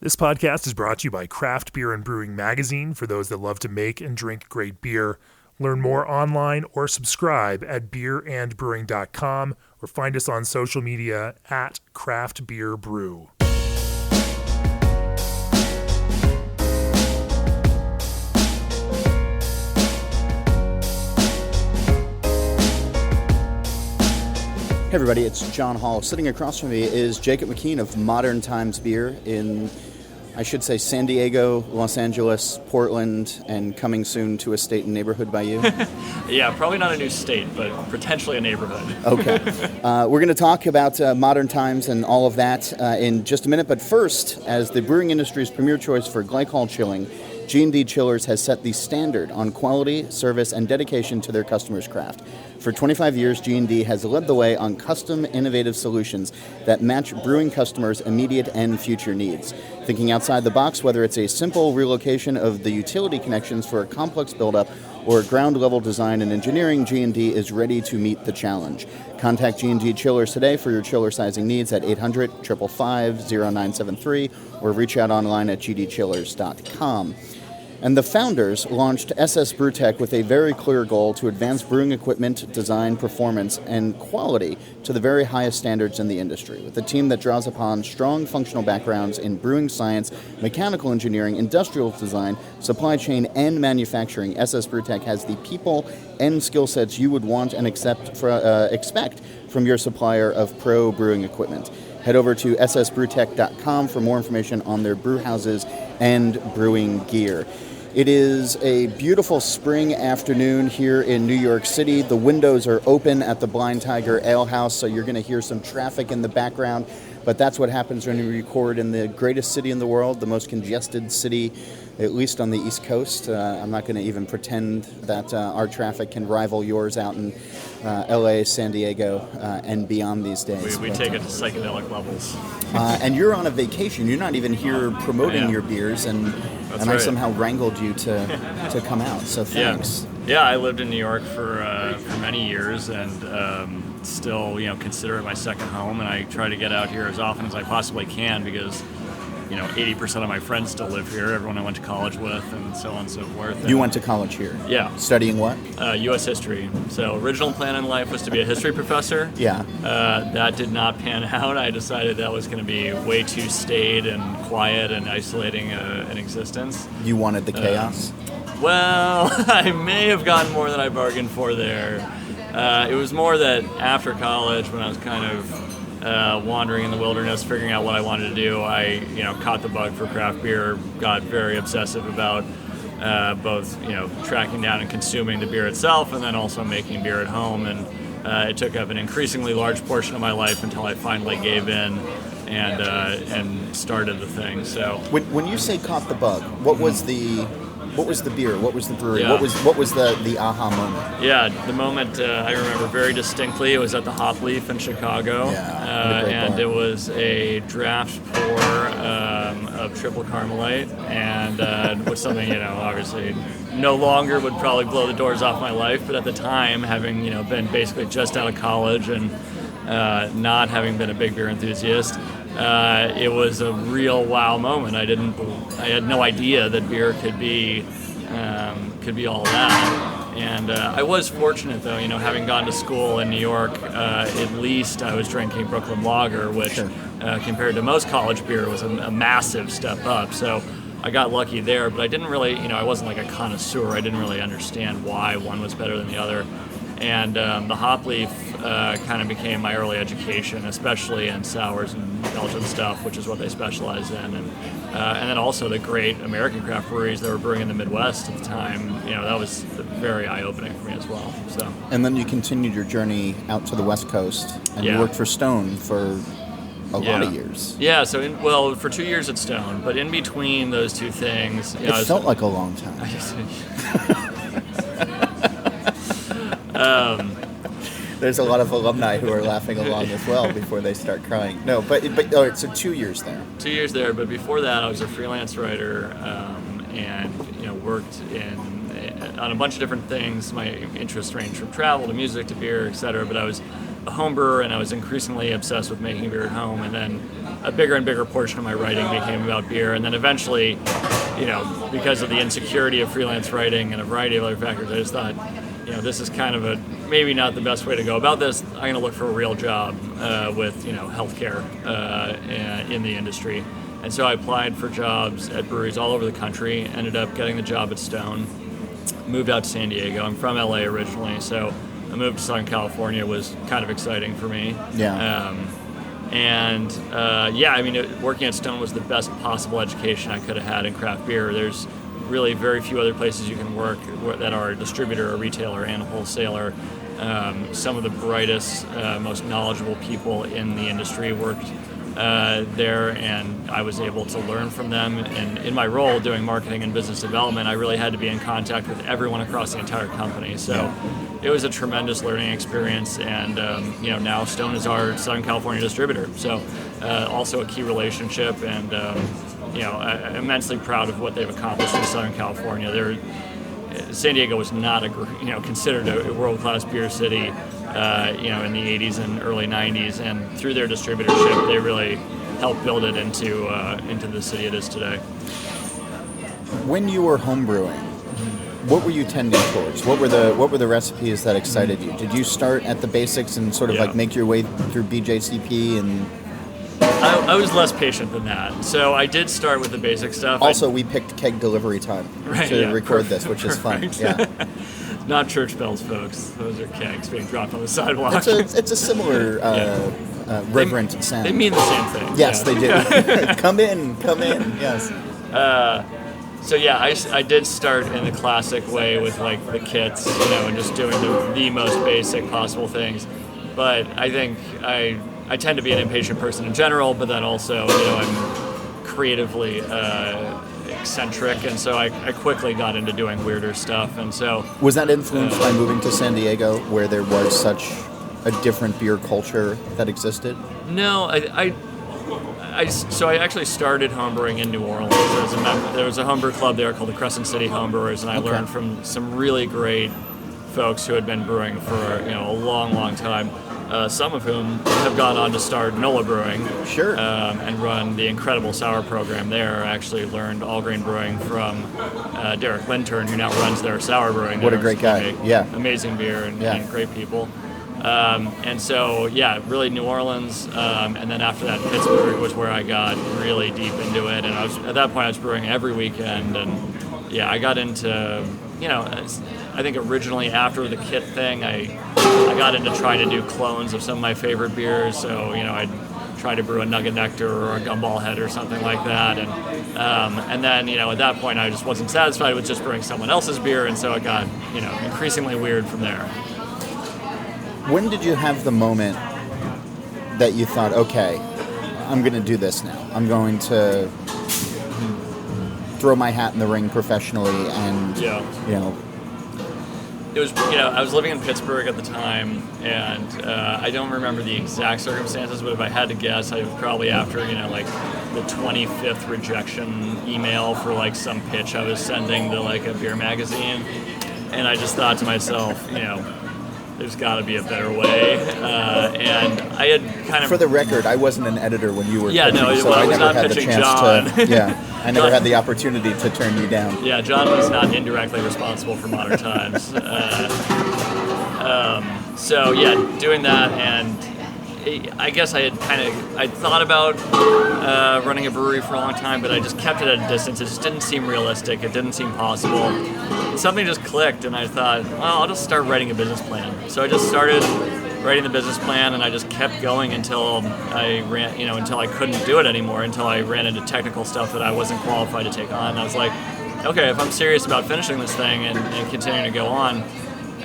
This podcast is brought to you by Craft Beer and Brewing Magazine for those that love to make and drink great beer. Learn more online or subscribe at beerandbrewing.com or find us on social media at Craft Beer Brew. Hey everybody, it's John Hall. Sitting across from me is Jacob McKean of Modern Times Beer in, I should say, San Diego, Los Angeles, Portland, and coming soon to a state and neighborhood by you. Yeah, probably not a new state, but potentially a neighborhood. Okay. We're going to talk about Modern Times and all of that in just a minute. But first, as the brewing industry's premier choice for glycol chilling, G&D Chillers has set the standard on quality, service, and dedication to their customers' craft. For 25 years, G&D has led the way on custom, innovative solutions that match brewing customers' immediate and future needs. Thinking outside the box, whether it's a simple relocation of the utility connections for a complex buildup or ground-level design and engineering, G&D is ready to meet the challenge. Contact G&D Chillers today for your chiller sizing needs at 800-555-0973 or reach out online at gdchillers.com. And the founders launched SS Brewtech with a very clear goal to advance brewing equipment, design, performance, and quality to the very highest standards in the industry. With a team that draws upon strong functional backgrounds in brewing science, mechanical engineering, industrial design, supply chain, and manufacturing, SS Brewtech has the people and skill sets you would want and expect from your supplier of pro brewing equipment. Head over to ssbrewtech.com for more information on their brew houses and brewing gear. It is a beautiful spring afternoon here in New York City. The windows are open at the Blind Tiger Ale House, so you're going to hear some traffic in the background. But that's what happens when you record in the greatest city in the world, the most congested city, at least on the East Coast. I'm not going to even pretend that our traffic can rival yours out in LA, San Diego, and beyond these days. We take it to psychedelic levels. And you're on a vacation. You're not even here promoting your beers, and That's I right. somehow wrangled you to come out. So thanks. Yeah, I lived in New York for many years, and still, consider it my second home. And I try to get out here as often as I possibly can because, 80% of my friends still live here. Everyone I went to college with, and so on and so forth. You went to college here? Yeah. Studying what? U.S. history. So original plan in life was to be a history professor. Yeah. That did not pan out. I decided that was going to be way too staid and quiet and isolating an existence. You wanted the chaos? Well, I may have gotten more than I bargained for there. It was more that after college, when I was kind of wandering in the wilderness, figuring out what I wanted to do, I caught the bug for craft beer, got very obsessive about both tracking down and consuming the beer itself, and then also making beer at home. And it took up an increasingly large portion of my life until I finally gave in and started the thing. So When you say caught the bug, what was the beer? What was the brewery? Yeah. What was the aha moment? yeah, the moment I remember very distinctly, it was at the Hop Leaf in Chicago, Yeah, what a great and bar. it was a draft pour of triple Carmelite, and was something obviously no longer would probably blow the doors off my life, but at the time, having been basically just out of college and not having been a big beer enthusiast, it was a real wow moment. I had no idea that beer could be all that. And I was fortunate, though, having gone to school in New York, at least I was drinking Brooklyn Lager, which Sure. compared to most college beer was a massive step up. So I got lucky there, but I didn't really, I wasn't like a connoisseur. I didn't really understand why one was better than the other. And the Hop Leaf kind of became my early education, especially in sours and Belgian stuff, which is what they specialize in. And then also the great American craft breweries that were brewing in the Midwest at the time, that was very eye-opening for me as well. So. And then you continued your journey out to the West Coast, and you Yeah. worked for Stone for a lot of years. Yeah, so for 2 years at Stone, but in between those two things, It felt like a long time. There's a lot of alumni who are laughing along as well before they start crying. No, but all right, so 2 years there. 2 years there, but before that, I was a freelance writer and worked on a bunch of different things. My interests ranged from travel to music to beer, etc. But I was a home brewer, and I was increasingly obsessed with making beer at home. And then a bigger and bigger portion of my writing became about beer. And then eventually, because of the insecurity of freelance writing and a variety of other factors, I just thought, this is kind of maybe not the best way to go about this. I'm going to look for a real job with, healthcare in the industry. And so I applied for jobs at breweries all over the country, ended up getting the job at Stone, moved out to San Diego. I'm from LA originally, so a move to Southern California was kind of exciting for me. Yeah. Working at Stone was the best possible education I could have had in craft beer. There's really very few other places you can work that are a distributor, a retailer, and a wholesaler. Some of the brightest, most knowledgeable people in the industry worked there, and I was able to learn from them. And in my role doing marketing and business development, I really had to be in contact with everyone across the entire company. So it was a tremendous learning experience. And now Stone is our Southern California distributor. So also a key relationship, and I'm immensely proud of what they've accomplished in Southern California. San Diego was not considered a world-class beer city, in the 80s and early 90s, and through their distributorship, they really helped build it into the city it is today. When you were homebrewing, what were you tending towards? What were the recipes that excited you? Did you start at the basics and sort of like make your way through BJCP and? I was less patient than that. So I did start with the basic stuff. Also, we picked keg delivery time to record this, which is fun. Yeah. Not church bells, folks. Those are kegs being dropped on the sidewalk. It's a similar reverent sound. They mean the same thing. Yes, they do. Come in. Yes. I did start in the classic way with like the kits, and just doing the most basic possible things. But I think I tend to be an impatient person in general, but then also, I'm creatively eccentric, and so I quickly got into doing weirder stuff. And so was that influenced by moving to San Diego, where there was such a different beer culture that existed? No, I actually started homebrewing in New Orleans. There was a homebrew club there called the Crescent City Homebrewers, and I learned from some really great folks who had been brewing for a long time. Some of whom have gone on to start NOLA Brewing, and run the incredible sour program there. I actually learned all grain brewing from Derek Lintern, who now runs their sour brewing. What a great guy! Yeah, amazing beer and great people. Really New Orleans, and then after that Pittsburgh was where I got really deep into it. And at that point I was brewing every weekend, and I got into I think originally after the kit thing, I got into trying to do clones of some of my favorite beers. So, I'd try to brew a Nugget Nectar or a Gumball Head or something like that. And then, at that point, I just wasn't satisfied with just brewing someone else's beer. And so it got, increasingly weird from there. When did you have the moment that you thought, okay, I'm going to do this now. I'm going to throw my hat in the ring professionally and, It was, I was living in Pittsburgh at the time, and I don't remember the exact circumstances, but if I had to guess, I was probably after, the 25th rejection email for, some pitch I was sending to, a beer magazine. And I just thought to myself, there's got to be a better way. And I had kind of... For the record, I wasn't an editor when you were pitching, so I was never not had the pitching chance John. I never had the opportunity to turn you down. Yeah, John was not indirectly responsible for Modern Times. Doing that, and I guess I thought about running a brewery for a long time, but I just kept it at a distance. It just didn't seem realistic. It didn't seem possible. Something just clicked, and I thought, well, I'll just start writing a business plan. So I just started writing the business plan, and I just kept going until I until I couldn't do it anymore, until I ran into technical stuff that I wasn't qualified to take on. And I was like, okay, if I'm serious about finishing this thing and continuing to go on,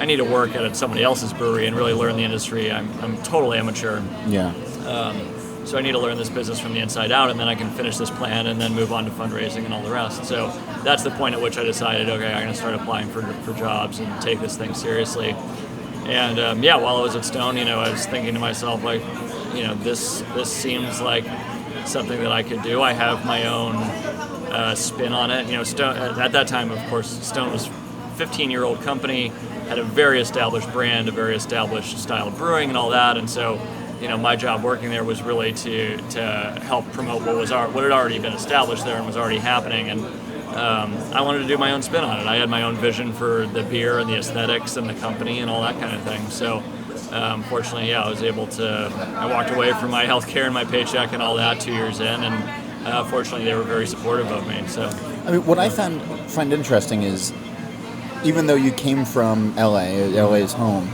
I need to work at somebody else's brewery and really learn the industry. I'm totally amateur. Yeah. So I need to learn this business from the inside out, and then I can finice this plan and then move on to fundraising and all the rest. So that's the point at which I decided, okay, I'm going to start applying for jobs and take this thing seriously. And while I was at Stone, I was thinking to myself, this seems like something that I could do. I have my own spin on it. Stone, at that time, of course, Stone was a 15-year-old company. had a very established brand, a very established style of brewing and all that. And so, my job working there was really to help promote what had already been established there and was already happening. And I wanted to do my own spin on it. I had my own vision for the beer and the aesthetics and the company and all that kind of thing. So fortunately, I was able to, I walked away from my healthcare and my paycheck and all that 2 years in, and fortunately they were very supportive of me. So, I mean, what I find interesting is, even though you came from LA's home,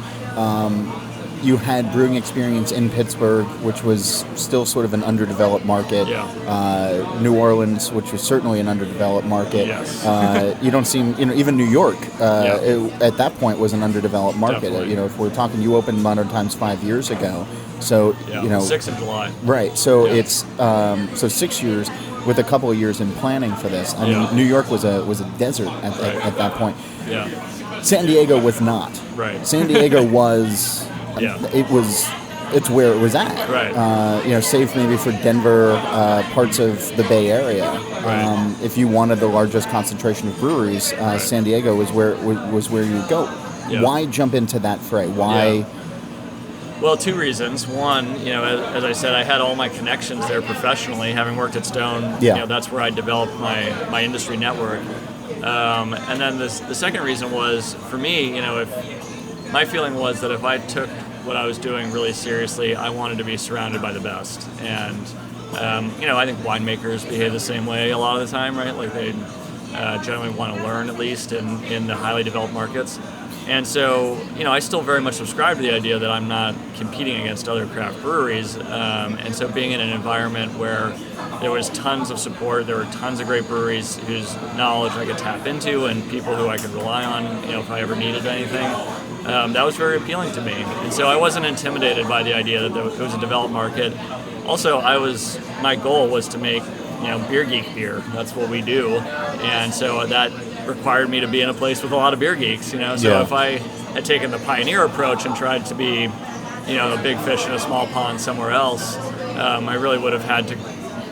you had brewing experience in Pittsburgh, which was still sort of an underdeveloped market. Yeah. New Orleans, which was certainly an underdeveloped market. Yes. You don't seem, even New York at that point was an underdeveloped market. Definitely. If we're talking, you opened Modern Times 5 years ago, so 6 in July. Right. So Yeah. it's 6 years with a couple of years in planning for this. I mean, Yeah. New York was a desert at that point. Yeah. San Diego was not. Right. San Diego was. Yeah. It's where it was at. Right. Save maybe for Denver, parts of the Bay Area. Right. If you wanted the largest concentration of breweries, San Diego was where you would go. Yeah. Why jump into that fray? Why? Yeah. Well, 2 reasons. One, as I said, I had all my connections there professionally, having worked at Stone. Yeah. That's where I developed my industry network. And then the second reason was, for me, my feeling was that if I took what I was doing really seriously, I wanted to be surrounded by the best. And, I think winemakers behave the same way a lot of the time, right? Like they generally want to learn, at least in the highly developed markets. And so, I still very much subscribe to the idea that I'm not competing against other craft breweries. And so being in an environment where there was tons of support, there were tons of great breweries whose knowledge I could tap into and people who I could rely on, if I ever needed anything, that was very appealing to me. And so I wasn't intimidated by the idea that it was a developed market. Also, my goal was to make, beer geek beer. That's what we do. And so that required me to be in a place with a lot of beer geeks, So Yeah. if I had taken the pioneer approach and tried to be, a big fish in a small pond somewhere else, I really would have had to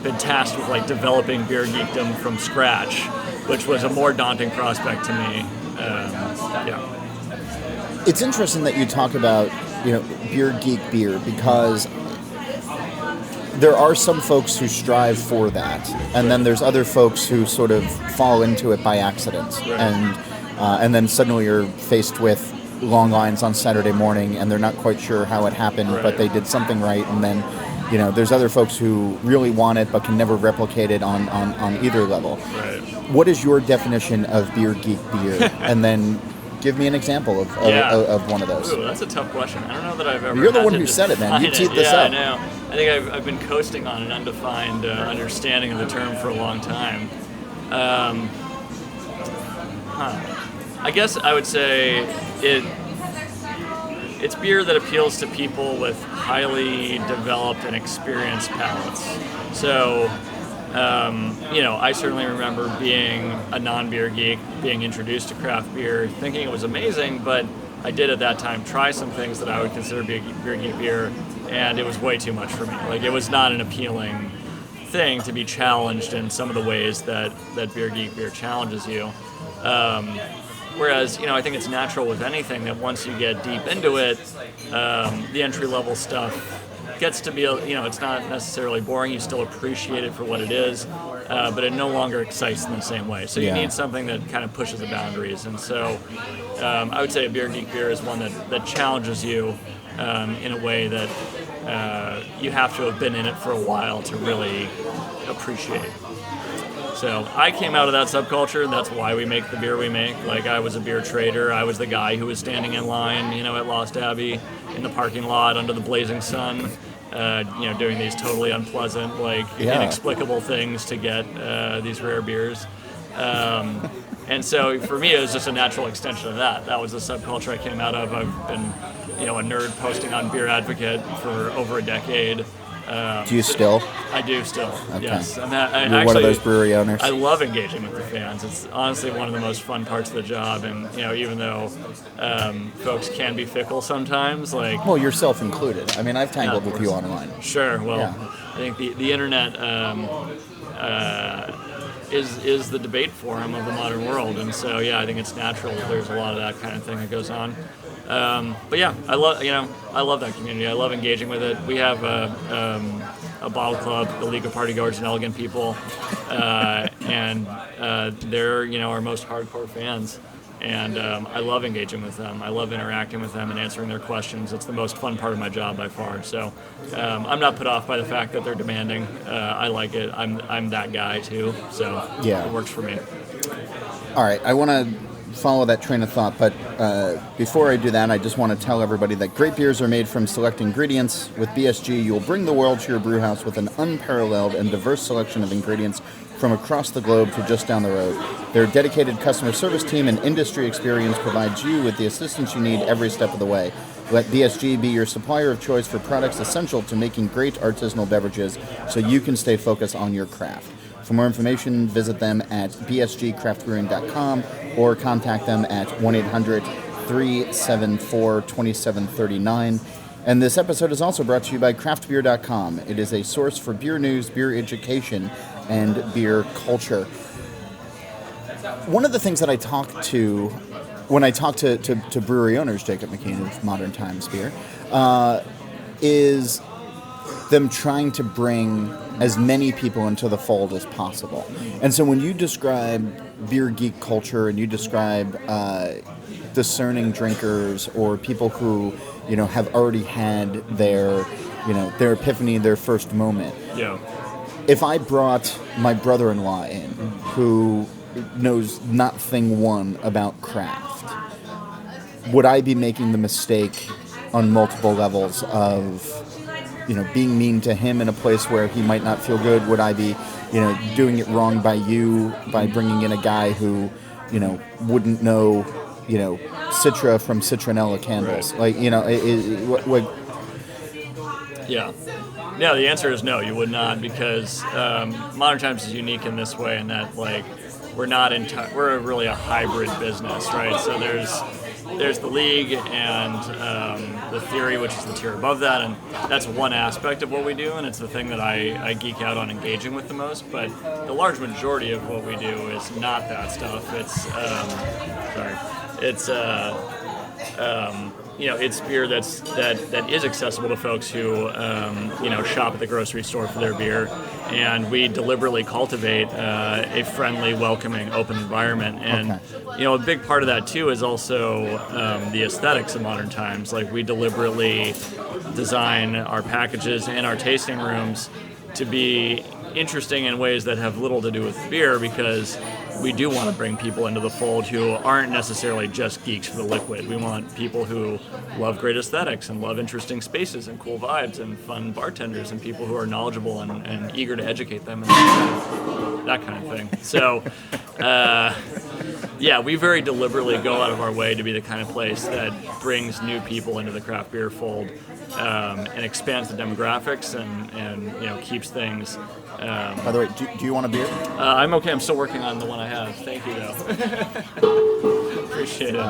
been tasked with developing beer geekdom from scratch, which was a more daunting prospect to me. It's interesting that you talk about, beer geek beer, because there are some folks who strive for that, and then there's other folks who sort of fall into it by accident, Right. and then suddenly you're faced with long lines on Saturday morning, and they're not quite sure how it happened, Right. but they did something right, and then there's other folks who really want it but can never replicate it on either level. Right. What is your definition of beer geek beer? And then give me an example of one of those. Ooh, that's a tough question. I don't know that I've ever. You're the had one to who said it, man. You define teed this yeah, up. I know. I think I've been coasting on an undefined understanding of the term for a long time. I guess I would say it's beer that appeals to people with highly developed and experienced palates. So, I certainly remember being a non-beer geek, being introduced to craft beer, thinking it was amazing, but I did at that time try some things that I would consider beer geek beer, and it was way too much for me. It was not an appealing thing to be challenged in some of the ways that beer geek beer challenges you. Whereas, I think it's natural with anything that once you get deep into it, the entry-level stuff gets to be, it's not necessarily boring. You still appreciate it for what it is, but it no longer excites in the same way. So you need something that kind of pushes the boundaries. And so I would say a beer geek beer is one that challenges you in a way that you have to have been in it for a while to really appreciate. So I came out of that subculture, and that's why we make the beer we make. I was a beer trader. I was the guy who was standing in line, at Lost Abbey in the parking lot under the blazing sun, doing these totally unpleasant, inexplicable things to get these rare beers. And so for me, it was just a natural extension of that. That was the subculture I came out of. I've been, a nerd posting on Beer Advocate for over a decade. Do you still? I do still, Okay. yes. And You're one of those brewery owners? I love engaging with the fans. It's honestly one of the most fun parts of the job. And, even though folks can be fickle sometimes, Well, yourself included. I mean, I've tangled with you online. Sure, well, Yeah. I think the internet is the debate forum of the modern world. And so, yeah, I think it's natural that there's a lot of that kind of thing that goes on. But yeah, I love that community. I love engaging with it. We have a bottle club, the League of Partygoers and Elegant People, and they're our most hardcore fans. And I love engaging with them. I love interacting with them and answering their questions. It's the most fun part of my job by far. So I'm not put off by the fact that they're demanding. I like it. I'm that guy too. So yeah, it works for me. All right, I want to follow that train of thought, but before I do that, I just want to tell everybody that great beers are made from select ingredients. With BSG, you'll bring the world to your brew house with an unparalleled and diverse selection of ingredients from across the globe to just down the road. Their dedicated customer service team and industry experience provides you with the assistance you need every step of the way. Let BSG be your supplier of choice for products essential to making great artisanal beverages so you can stay focused on your craft. For more information, visit them at bsgcraftbrewing.com or contact them at 1-800-374-2739. And this episode is also brought to you by craftbeer.com. It is a source for beer news, beer education, and beer culture. One of the things that I talk to when I talk to brewery owners, Jacob McKean of Modern Times Beer, is them trying to bring as many people into the fold as possible. And so when you describe beer geek culture and you describe discerning drinkers or people who, have already had their epiphany, their first moment. Yeah. If I brought my brother-in-law in who knows not thing one about craft, would I be making the mistake on multiple levels of being mean to him in a place where he might not feel good? Would I be, doing it wrong by bringing in a guy who, wouldn't know, Citra from Citronella candles? Right. What? Yeah. Yeah, the answer is no, you would not, because Modern Times is unique in this way in that, we're really a hybrid business, right? So there's the league and the theory, which is the tier above that, and that's one aspect of what we do, and it's the thing that I geek out on engaging with the most. But the large majority of what we do is not that stuff. It's beer that is accessible to folks who shop at the grocery store for their beer, and we deliberately cultivate a friendly, welcoming, open environment. And a big part of that too is also the aesthetics of Modern Times. Like, we deliberately design our packages and our tasting rooms to be interesting in ways that have little to do with beer, because we do want to bring people into the fold who aren't necessarily just geeks for the liquid. We want people who love great aesthetics and love interesting spaces and cool vibes and fun bartenders and people who are knowledgeable and eager to educate them and that kind of thing. So, we very deliberately go out of our way to be the kind of place that brings new people into the craft beer fold and expands the demographics and keeps things. By the way, do you want a beer? I'm okay. I'm still working on the one I have. Thank you, though. Appreciate it.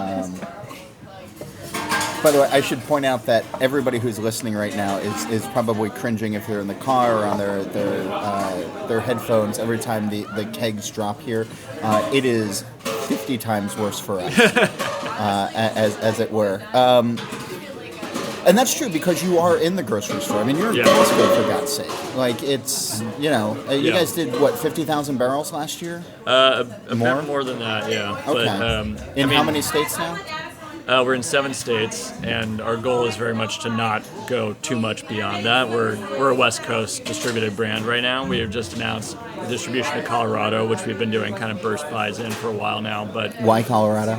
By the way, I should point out that everybody who's listening right now is probably cringing if they're in the car or on their headphones every time the kegs drop here. It is 50 times worse for us, as it were. And that's true, because you are in the grocery store. I mean, you're in Costco, for God's sake. Like, it's, you guys did, 50,000 barrels last year? A bit more than that, yeah. Okay. But, how many states now? We're in 7 states, and our goal is very much to not go too much beyond that. We're a West Coast distributed brand right now. We have just announced distribution to Colorado, which we've been doing kind of burst buys in for a while now. But why Colorado?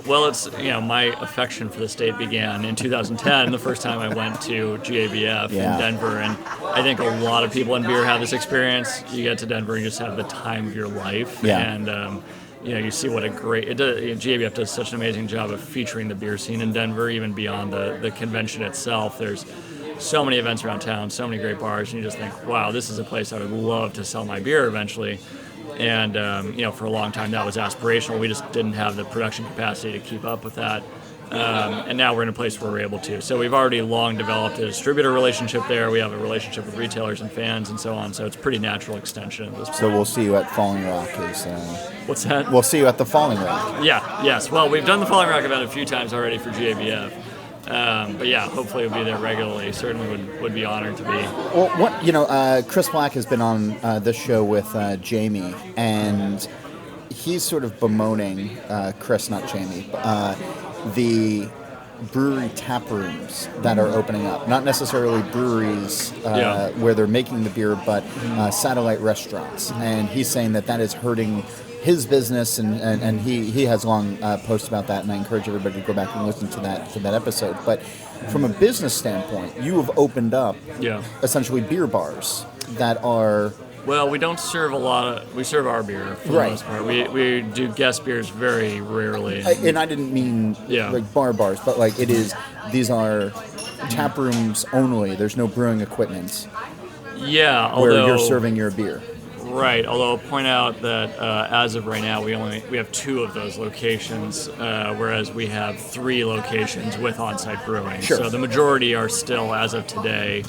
Well, it's, my affection for the state began in 2010, the first time I went to GABF in Denver, and I think a lot of people in beer have this experience. You get to Denver and you just have the time of your life, and you see what a great GABF does such an amazing job of featuring the beer scene in Denver, even beyond the convention itself. There's so many events around town, so many great bars, and you just think, wow, this is a place I would love to sell my beer eventually. And for a long time that was aspirational. We just didn't have the production capacity to keep up with that. And now we're in a place where we're able to. So we've already long developed a distributor relationship there. We have a relationship with retailers and fans and so on. So it's a pretty natural extension at this point. So we'll see you at Falling Rock. What's that? We'll see you at the Falling Rock. Yeah, yes. Well, we've done the Falling Rock event a few times already for GABF. But yeah, hopefully we'll be there regularly. Certainly would be honored to be. Well, Chris Black has been on this show with Jamie, and he's sort of bemoaning Chris, not Jamie, the brewery tap rooms that are opening up. Not necessarily breweries where they're making the beer, but satellite restaurants. And he's saying that is hurting his business, and he has long posts about that, and I encourage everybody to go back and listen to that episode. But from a business standpoint, you have opened up essentially beer bars that are... Well, we don't serve we serve our beer for the most part. We do guest beers very rarely. And I didn't mean like bars, but like these are tap rooms only. There's no brewing equipment. Yeah, where you're serving your beer. Right, although I'll point out that as of right now, we have 2 of those locations, whereas we have 3 locations with on-site brewing. Sure. So the majority are still, as of today,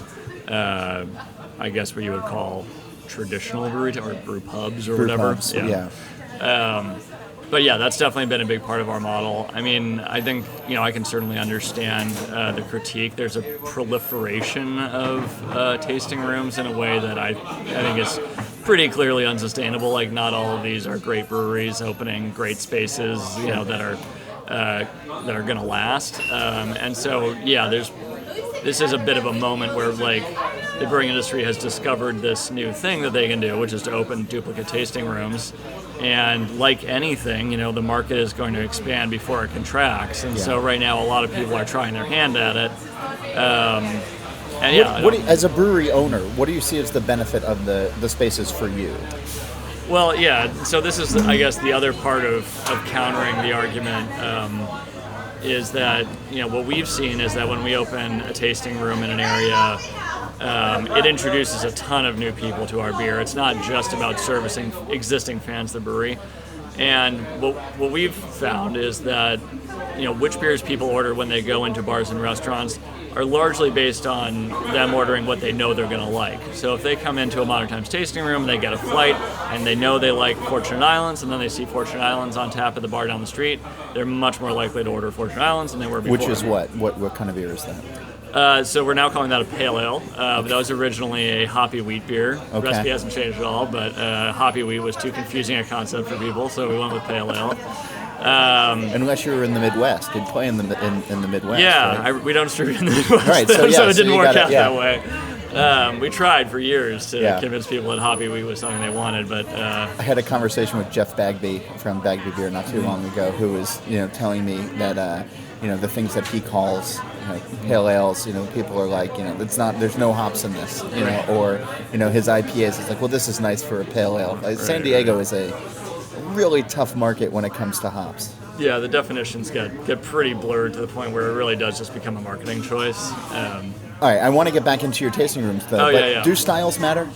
I guess what you would call traditional brewery or brew pubs or whatever. Pubs, But yeah, that's definitely been a big part of our model. I mean, I think, I can certainly understand the critique. There's a proliferation of tasting rooms in a way that I think is pretty clearly unsustainable. Like, not all of these are great breweries opening great spaces, that are going to last. And so, this is a bit of a moment where, like, the brewing industry has discovered this new thing that they can do, which is to open duplicate tasting rooms. And like anything, the market is going to expand before it contracts. And so right now, a lot of people are trying their hand at it. As a brewery owner, what do you see as the benefit of the spaces for you? Well, so this is, I guess, the other part of countering the argument is that, what we've seen is that when we open a tasting room in an area, it introduces a ton of new people to our beer. It's not just about servicing existing fans of the brewery. And what we've found is that, which beers people order when they go into bars and restaurants are largely based on them ordering what they know they're going to like. So if they come into a Modern Times tasting room, they get a flight, and they know they like Fortunate Islands, and then they see Fortunate Islands on tap at the bar down the street, they're much more likely to order Fortunate Islands than they were before. Which is what? What kind of beer is that? So we're now calling that a pale ale. But that was originally a hoppy wheat beer. Okay. The recipe hasn't changed at all, but hoppy wheat was too confusing a concept for people, so we went with pale ale. Unless you were in the Midwest, you'd play in the Midwest. Yeah, right? We don't distribute in the Midwest, right, so it didn't work out that way. We tried for years to convince people that hoppy wheat was something they wanted, but I had a conversation with Jeff Bagby from Bagby Beer not too long ago, who was telling me that the things that he calls pale ales, people are like, it's not, there's no hops in this, or his IPAs. It's like, well, this is nice for a pale ale. San Diego is a really tough market when it comes to hops. Yeah, the definitions get pretty blurred to the point where it really does just become a marketing choice. All right, I want to get back into your tasting rooms, though. Do styles matter?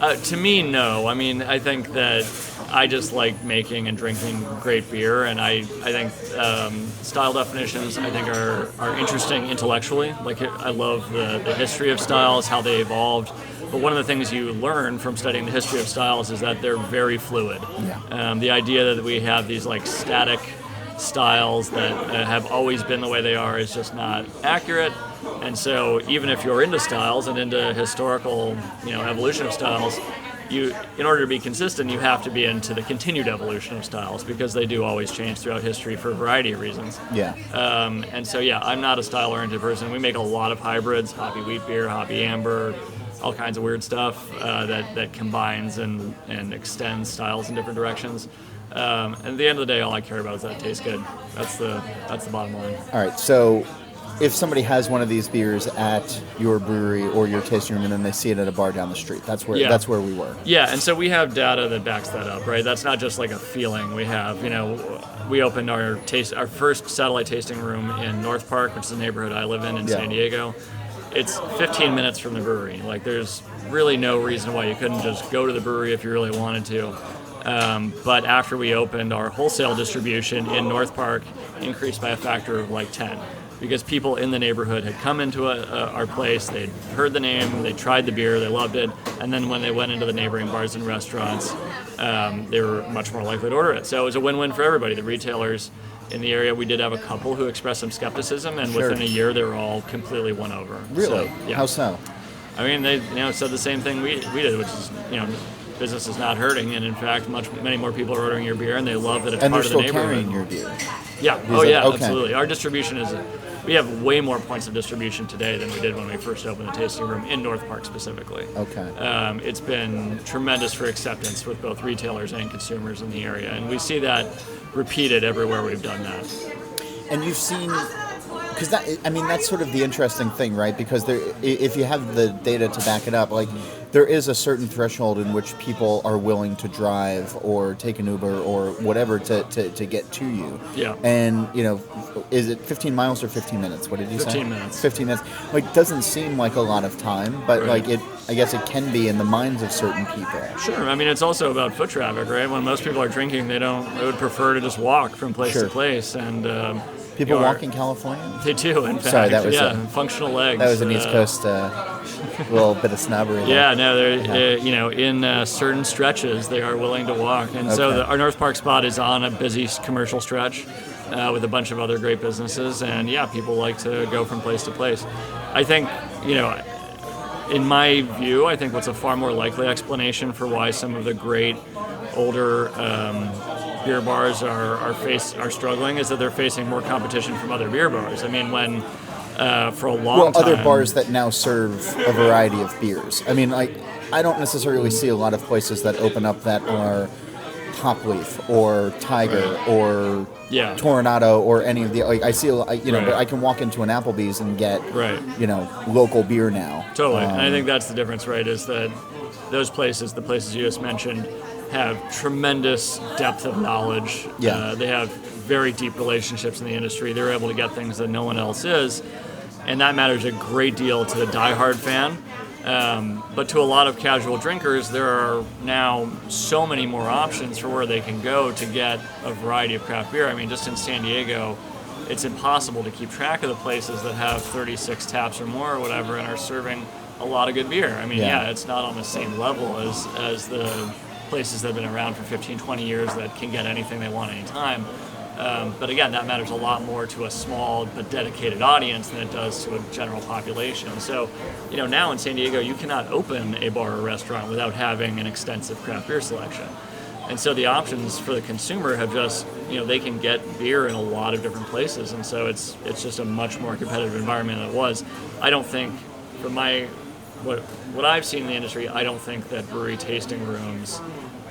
To me, no. I mean, I think that I just like making and drinking great beer, and I think style definitions I think are interesting intellectually. Like, I love the history of styles, how they evolved. But one of the things you learn from studying the history of styles is that they're very fluid. Yeah. The idea that we have these like static styles that have always been the way they are is just not accurate. And so even if you're into styles and into historical, evolution of styles, in order to be consistent, you have to be into the continued evolution of styles, because they do always change throughout history for a variety of reasons. Yeah. And so, I'm not a style-oriented person. We make a lot of hybrids, hoppy wheat beer, hoppy amber, all kinds of weird stuff that combines and extends styles in different directions. And at the end of the day, all I care about is that it tastes good. That's the bottom line. All right, so if somebody has one of these beers at your brewery or your tasting room, and then they see it at a bar down the street, that's where we were. Yeah, and so we have data that backs that up, right? That's not just like a feeling. We have, we opened our first satellite tasting room in North Park, which is the neighborhood I live in San Diego. It's 15 minutes from the brewery. Like, there's really no reason why you couldn't just go to the brewery if you really wanted to. But after we opened, our wholesale distribution in North Park increased by a factor of like 10. Because people in the neighborhood had come into our place, they'd heard the name, they tried the beer, they loved it, and then when they went into the neighboring bars and restaurants, they were much more likely to order it. So it was a win-win for everybody. The retailers in the area, we did have a couple who expressed some skepticism, and within a year they were all completely won over. Really? So, yeah. How so? I mean, they said the same thing we did, which is, business is not hurting, and in fact, many more people are ordering your beer, and they love that it's part of the neighborhood. And they're still carrying your beer? Yeah. Okay. Absolutely. Our distribution we have way more points of distribution today than we did when we first opened the tasting room in North Park specifically. Okay. It's been tremendous for acceptance with both retailers and consumers in the area, and we see that repeated everywhere we've done that. And you've seen, because that's sort of the interesting thing, right? Because if you have the data to back it up, like there is a certain threshold in which people are willing to drive or take an Uber or whatever to get to you. Yeah. And, is it 15 miles or 15 minutes? What did you say? 15 minutes. 15 minutes. Like, doesn't seem like a lot of time, but right. I guess it can be in the minds of certain people. Sure. I mean, it's also about foot traffic, right? When most people are drinking, they would prefer to just walk from place to place. And people walk in California? They do, in fact. Sorry, that was functional legs. That was an East Coast little bit of snobbery. Yeah, no, they're in certain stretches they are willing to walk, and so our North Park spot is on a busy commercial stretch with a bunch of other great businesses, and people like to go from place to place. I think in my view, I think what's a far more likely explanation for why some of the great older beer bars are struggling is that they're facing more competition from other beer bars. I mean, when for a long time, other bars that now serve a variety of beers. I mean, I don't necessarily see a lot of places that open up that are Hop Leaf or Tiger or Tornado or any of the. I see, but I can walk into an Applebee's and get local beer now. Totally, and I think that's the difference, right? Is that those places, the places you just mentioned, have tremendous depth of knowledge. Yeah. They have very deep relationships in the industry. They're able to get things that no one else is, and that matters a great deal to the diehard fan. But to a lot of casual drinkers, there are now so many more options for where they can go to get a variety of craft beer. I mean, just in San Diego, it's impossible to keep track of the places that have 36 taps or more or whatever and are serving a lot of good beer. I mean, it's not on the same level as the places that have been around for 15, 20 years that can get anything they want anytime. But again, that matters a lot more to a small but dedicated audience than it does to a general population. So, now in San Diego, you cannot open a bar or restaurant without having an extensive craft beer selection. And so the options for the consumer have just, they can get beer in a lot of different places. And so it's just a much more competitive environment than it was. I don't think, from what I've seen in the industry, I don't think that brewery tasting rooms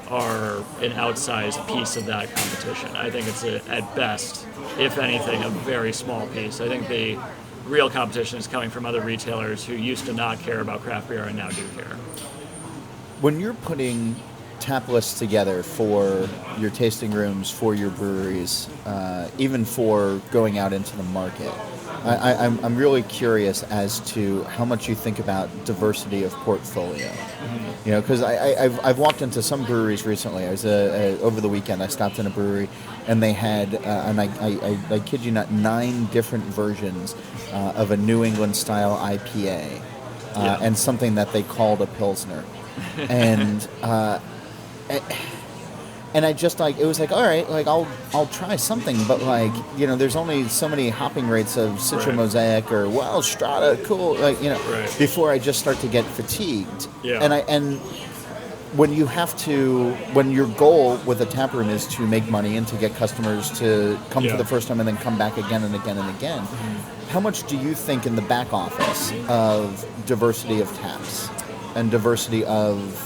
are an outsized piece of that competition. I think it's at best, if anything, a very small piece. I think the real competition is coming from other retailers who used to not care about craft beer and now do care. When you're putting tap lists together for your tasting rooms, for your breweries, even for going out into the market, I'm really curious as to how much you think about diversity of portfolio. Because I've walked into some breweries recently. I was over the weekend. I stopped in a brewery, and they had, and I kid you not, 9 different versions of a New England style IPA, and something that they called a Pilsner, and. And I just it was all right, I'll try something, but there's only so many hopping rates of Citra Mosaic or Strata, cool, before I just start to get fatigued. Yeah. And when your goal with a tap room is to make money and to get customers to come for the first time and then come back again and again and again, how much do you think in the back office of diversity of taps and diversity of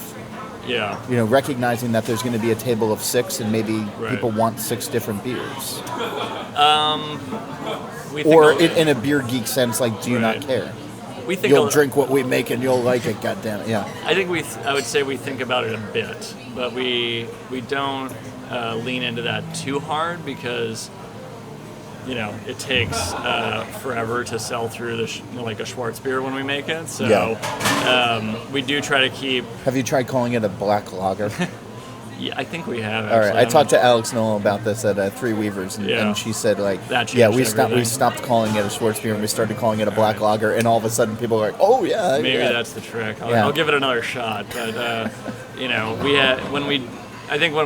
recognizing that there's going to be a table of 6 and maybe people want 6 different beers? Or in a beer geek sense, do you not care? We think you'll drink what we make and you'll like it, goddammit. Yeah. I think I would say we think about it a bit, but we don't lean into that too hard because it takes forever to sell through a Schwartz beer when we make it. So we do try to keep. Have you tried calling it a black lager? Yeah, I think we have. All right, Actually. I talked to Alex Noel about this at Three Weavers, and she said like, That yeah, changed we stopped calling it a Schwarzbier and we started calling it a black lager, and all of a sudden people are like, oh yeah, maybe yeah. that's the trick. I'll give it another shot. But when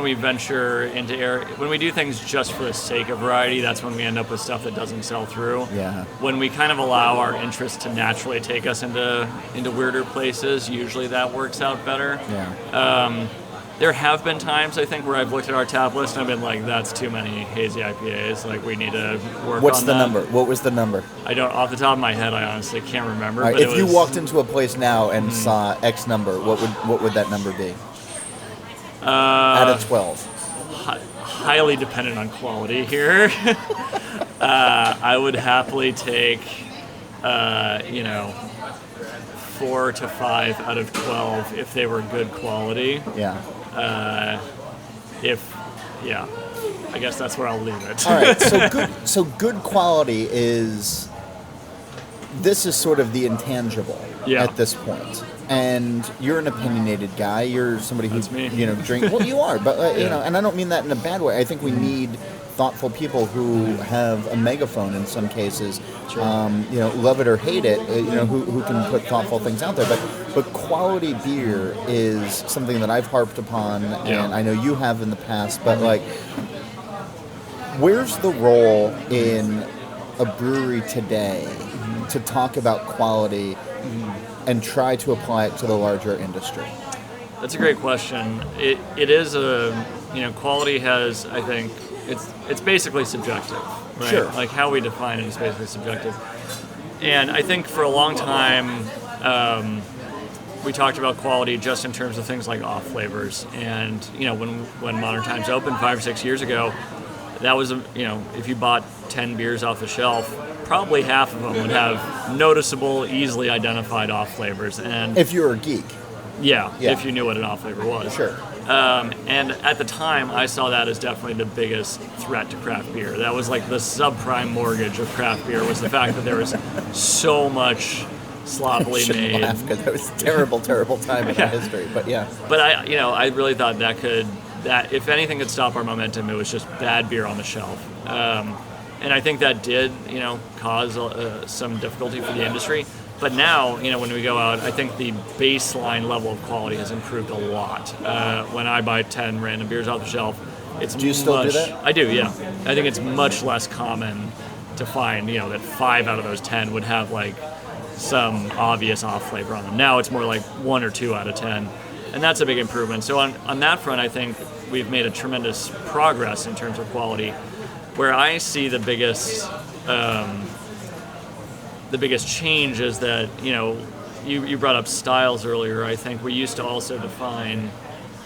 we venture into when we do things just for the sake of variety, that's when we end up with stuff that doesn't sell through. Yeah. When we kind of allow our interests to naturally take us into weirder places, usually that works out better. Yeah. There have been times, I think, where I've looked at our tap list and I've been like, that's too many hazy IPAs. Like, we need to work What's on the that. number? What was the number? I don't, off the top of my head, I honestly can't remember. Right, but if you walked into a place now and saw X number, what would that number be? Out of 12. Highly dependent on quality here. I would happily take, 4 to 5 out of 12 if they were good quality. Yeah. I guess that's where I'll leave it. All right. So good quality is. This is sort of the intangible at this point. And you're an opinionated guy. You're somebody who drink. Well, you are, but and I don't mean that in a bad way. I think we need thoughtful people who have a megaphone in some cases. Sure. Love it or hate it. Who can put thoughtful things out there. But quality beer is something that I've harped upon, and I know you have in the past. But like, where's the role in a brewery today to talk about quality and try to apply it to the larger industry? That's a great question. It is quality has, I think, it's basically subjective, right? Sure. Like how we define it is basically subjective. And I think for a long time, we talked about quality just in terms of things like off flavors. And when Modern Times opened 5 or 6 years ago, that was if you bought 10 beers off the shelf, probably half of them would have noticeable, easily identified off flavors. And if you're a geek. Yeah, if you knew what an off flavor was. Sure. And at the time, I saw that as definitely the biggest threat to craft beer. That was like the subprime mortgage of craft beer, was the fact that there was so much sloppily made. Laugh, because that was a terrible, terrible time in our history. But yeah. But I really thought that if anything could stop our momentum, it was just bad beer on the shelf. And I think that did, cause some difficulty for the industry. But now, when we go out, I think the baseline level of quality has improved a lot. When I buy 10 random beers off the shelf, do you still do that? I do, yeah. I think it's much less common to find, that 5 out of those 10 would have like some obvious off flavor on them. Now it's more like 1 or 2 out of 10. And that's a big improvement. So on that front, I think we've made a tremendous progress in terms of quality. Where I see the biggest change is that, you brought up styles earlier. I think we used to also define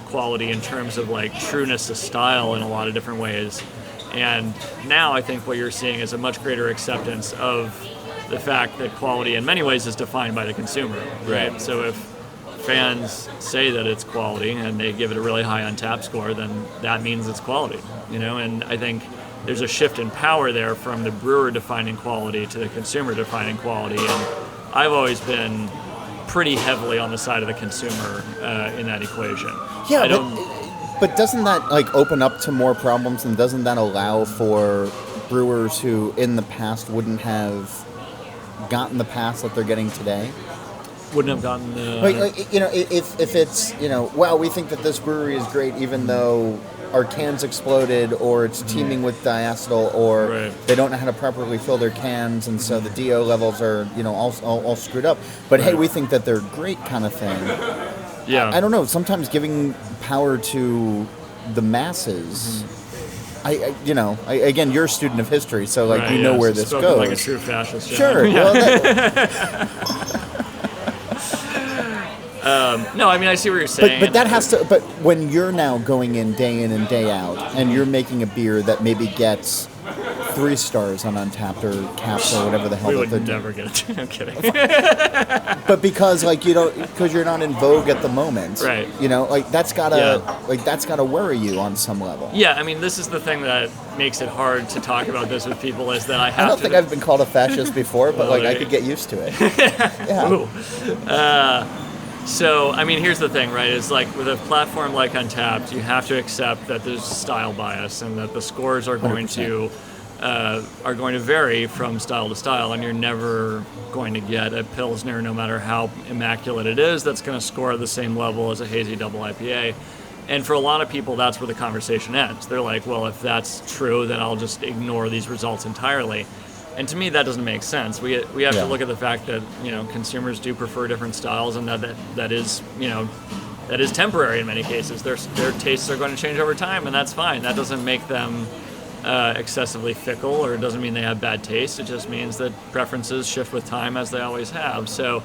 quality in terms of like trueness to style in a lot of different ways. And now I think what you're seeing is a much greater acceptance of the fact that quality in many ways is defined by the consumer, right? So if fans say that it's quality and they give it a really high on tap score, then that means it's quality, and I think there's a shift in power there from the brewer defining quality to the consumer defining quality, and I've always been pretty heavily on the side of the consumer in that equation. Yeah, but doesn't that like open up to more problems, and doesn't that allow for brewers who in the past wouldn't have gotten the pass that they're getting today? Wouldn't have gotten the... if it's, wow, we think that this brewery is great even though our cans exploded, or it's teeming with diacetyl, or they don't know how to properly fill their cans, and so the DO levels are, all screwed up. But hey, we think that they're great, kind of thing. Yeah. I don't know. Sometimes giving power to the masses. Again, you're a student of history, so like you know where this goes. Like a true fascist. Sure. Yeah. No, I mean, I see what you're saying. But that has to. But when you're now going in and day out, and you're making a beer that maybe gets 3 stars on Untapped or Caps or whatever the hell. We would never get it. I'm kidding. But because because you're not in vogue at the moment, right? That's gotta worry you on some level. Yeah, I mean, this is the thing that makes it hard to talk about this with people is that I have. I don't think I've been called a fascist before, but I could get used to it. Yeah. So, I mean, here's the thing, right? It's like with a platform like Untappd, you have to accept that there's style bias and that the scores are going 100%. to vary from style to style, and you're never going to get a Pilsner, no matter how immaculate it is, that's going to score at the same level as a hazy double IPA. And for a lot of people, that's where the conversation ends. They're like, well, if that's true, then I'll just ignore these results entirely. And to me, that doesn't make sense. We have to look at the fact that consumers do prefer different styles, and that is temporary in many cases. Their tastes are going to change over time, and that's fine. That doesn't make them excessively fickle, or it doesn't mean they have bad taste. It just means that preferences shift with time, as they always have. So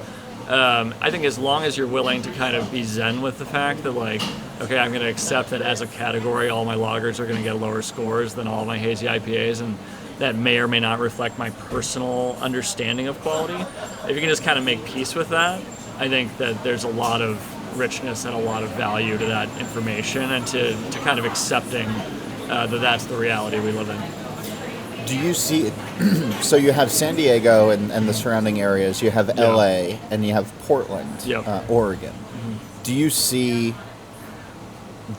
I think as long as you're willing to kind of be zen with the fact that, like, okay, I'm going to accept that as a category, all my lagers are going to get lower scores than all my hazy IPAs, and that may or may not reflect my personal understanding of quality. If you can just kind of make peace with that, I think that there's a lot of richness and a lot of value to that information, and to kind of accepting that that's the reality we live in. Do you see, so you have San Diego and the surrounding areas, you have LA, and you have Portland, Oregon. Mm-hmm. Do you see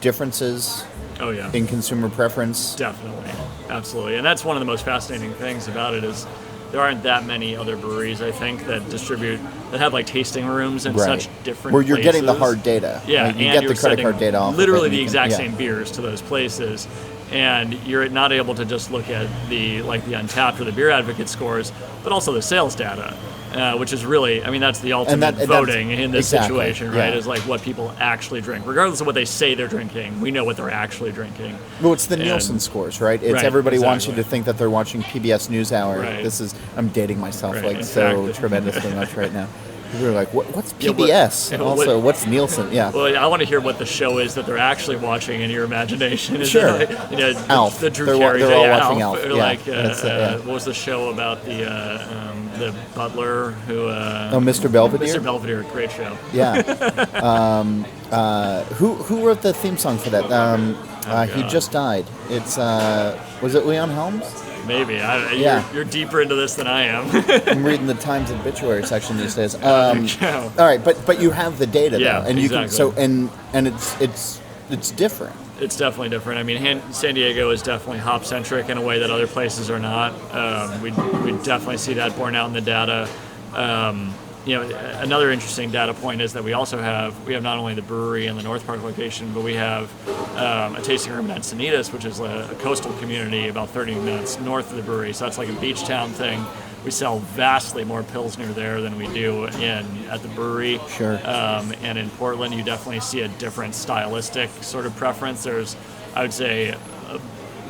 differences in consumer preference? Definitely, absolutely. And that's one of the most fascinating things about it is there aren't that many other breweries, I think, that have like tasting rooms in such different where you're places. getting the hard data. Yeah, like you get the credit card data off literally of it, the exact same beers to those places. And you're not able to just look at the Untappd or the Beer Advocate scores, but also the sales data, which is really, I mean, that's the ultimate voting in this situation, right? Is like what people actually drink. Regardless of what they say they're drinking, we know what they're actually drinking. Well, it's the Nielsen scores, right? It's everybody wants you to think that they're watching PBS NewsHour. Right. I'm dating myself so tremendously much right now. People are like, what's PBS? What's Nielsen? Yeah. Well, I want to hear what the show is that they're actually watching in your imagination. Is sure. Alf. The Drew Carey. They're all watching Alf. Or like, what was the show about the butler who? Mr. Belvedere. Mr. Belvedere, great show. Yeah. Who wrote the theme song for that? He just died. It's was it Leon Helms? Maybe. You're deeper into this than I am. I'm reading the Times obituary section these days. All right, but you have the data though, and you can and it's different. It's definitely different. I mean, San Diego is definitely hop centric in a way that other places are not. We definitely see that borne out in the data. Another interesting data point is that we have not only the brewery in the North Park location, but we have a tasting room in Encinitas, which is a coastal community about 30 minutes north of the brewery. So that's like a beach town thing. We sell vastly more Pilsner there than we do at the brewery. Sure. And in Portland, you definitely see a different stylistic sort of preference. There's, I would say, a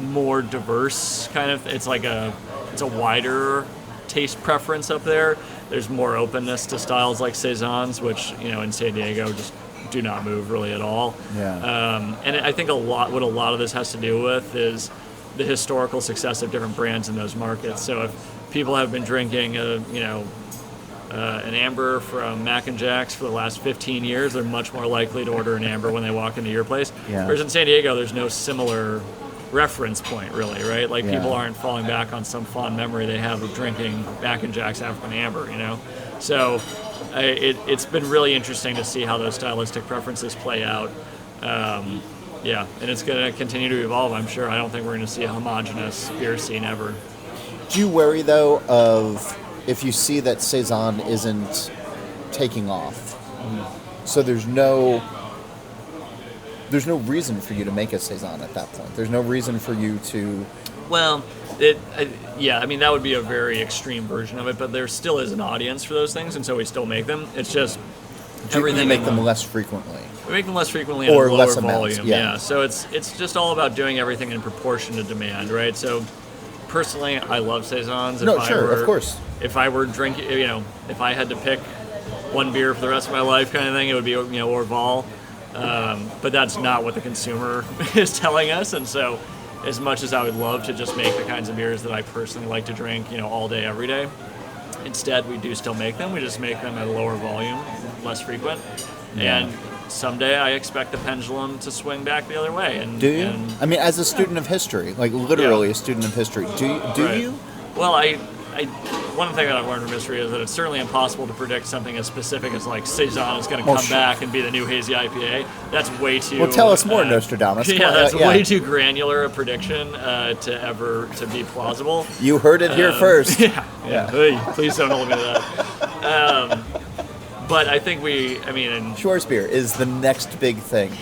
more diverse kind of. It's a wider taste preference up there. There's more openness to styles like saisons, which in San Diego just do not move really at all. Yeah. And I think what a lot of this has to do with is the historical success of different brands in those markets. So if people have been drinking an amber from Mac and Jack's for the last 15 years, they're much more likely to order an amber when they walk into your place. Yeah. Whereas in San Diego, there's no similar reference point, really, right? Like people aren't falling back on some fond memory they have of drinking Mac and Jack's African Amber, So it's been really interesting to see how those stylistic preferences play out. And it's going to continue to evolve, I'm sure. I don't think we're going to see a homogenous beer scene ever. Do you worry, though, of if you see that saison isn't taking off? So there's no reason for you to make a saison at that point. There's no reason for you to. Well, that would be a very extreme version of it, but there still is an audience for those things, and so we still make them. It's just everything. You make them less frequently. We make them less frequently or lower less volume. Amounts, yeah. So it's just all about doing everything in proportion to demand, right? So personally, I love saisons. Of course. If I were drinking, if I had to pick one beer for the rest of my life, kind of thing, it would be Orval. But that's not what the consumer is telling us, and so as much as I would love to just make the kinds of beers that I personally like to drink, all day, every day, instead we do still make them. We just make them at a lower volume, less frequent, and someday I expect the pendulum to swing back the other way. And do you? I mean, as a student of history, like literally a student of history, do you? Well, one thing that I've learned from history is that it's certainly impossible to predict something as specific as like Saison is going to come back and be the new hazy IPA. That's way too. Well, tell us more, Nostradamus. Yeah, that's way too granular a prediction to be plausible. You heard it here first. Yeah. Hey, please don't hold me to that. But I think Schwarzbier is the next big thing.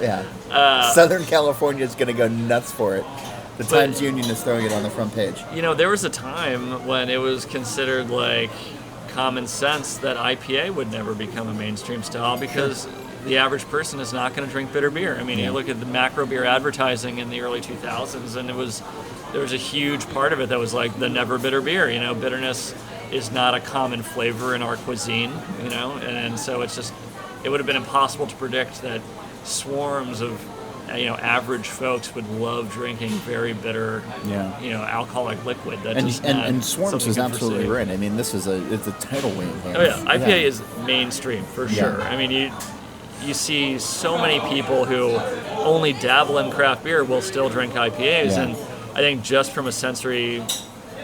Yeah. Southern California is going to go nuts for it. The Times Union is throwing it on the front page. There was a time when it was considered like common sense that IPA would never become a mainstream style because the average person is not going to drink bitter beer. You look at the macro beer advertising in the early 2000s, and there was a huge part of it that was like the never bitter beer. Bitterness is not a common flavor in our cuisine, and so it would have been impossible to predict that swarms of average folks would love drinking very bitter, alcoholic liquid. And Swarms is absolutely right. This is it's a tidal wave. Oh yeah, IPA is mainstream for sure. You see so many people who only dabble in craft beer will still drink IPAs, and I think just from a sensory